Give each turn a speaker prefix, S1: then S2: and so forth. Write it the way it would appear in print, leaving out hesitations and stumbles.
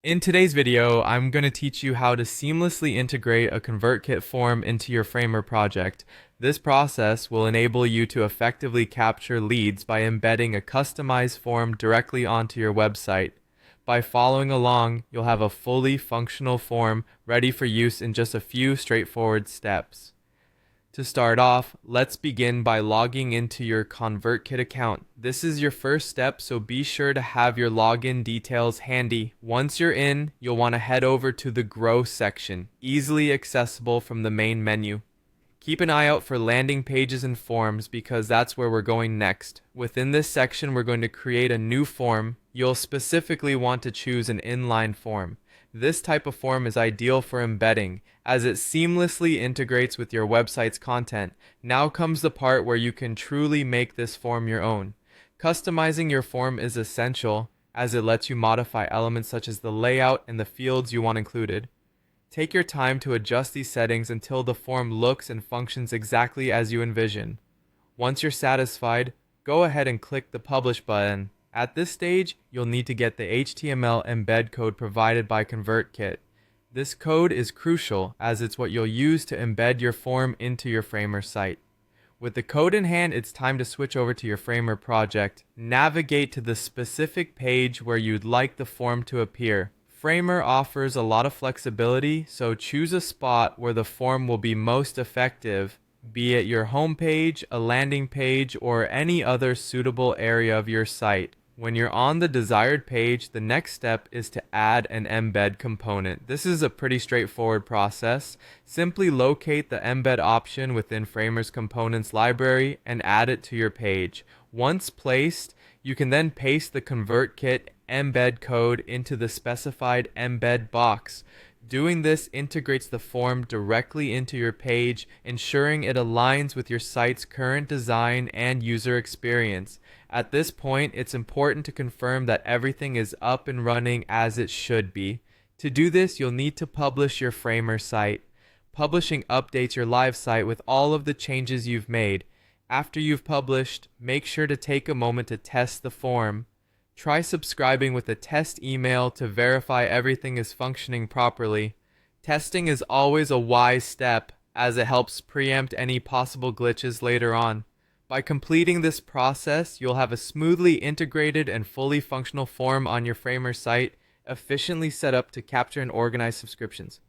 S1: In today's video, I'm going to teach you how to seamlessly integrate a ConvertKit form into your Framer project. This process will enable you to effectively capture leads by embedding a customized form directly onto your website. By following along, you'll have a fully functional form ready for use in just a few straightforward steps. To start off, let's begin by logging into your ConvertKit account. This is your first step, so be sure to have your login details handy. Once you're in, you'll want to head over to the Grow section, easily accessible from the main menu. Keep an eye out for landing pages and forms because that's where we're going next. Within this section, we're going to create a new form. You'll specifically want to choose an inline form. This type of form is ideal for embedding, as it seamlessly integrates with your website's content. Now comes the part where you can truly make this form your own. Customizing your form is essential, as it lets you modify elements such as the layout and the fields you want included. Take your time to adjust these settings until the form looks and functions exactly as you envision. Once you're satisfied, go ahead and click the Publish button. At this stage, you'll need to get the HTML embed code provided by ConvertKit. This code is crucial as it's what you'll use to embed your form into your Framer site. With the code in hand, it's time to switch over to your Framer project. Navigate to the specific page where you'd like the form to appear. Framer offers a lot of flexibility, so choose a spot where the form will be most effective, be it your home page, a landing page, or any other suitable area of your site. When you're on the desired page, the next step is to add an embed component. This is a pretty straightforward process. Simply locate the embed option within Framer's components library and add it to your page. Once placed, you can then paste the ConvertKit embed code into the specified embed box. Doing this integrates the form directly into your page, ensuring it aligns with your site's current design and user experience. At this point, it's important to confirm that everything is up and running as it should be. To do this, you'll need to publish your Framer site. Publishing updates your live site with all of the changes you've made. After you've published, make sure to take a moment to test the form. Try subscribing with a test email to verify everything is functioning properly. Testing is always a wise step, as it helps preempt any possible glitches later on. By completing this process, you'll have a smoothly integrated and fully functional form on your Framer site, efficiently set up to capture and organize subscriptions.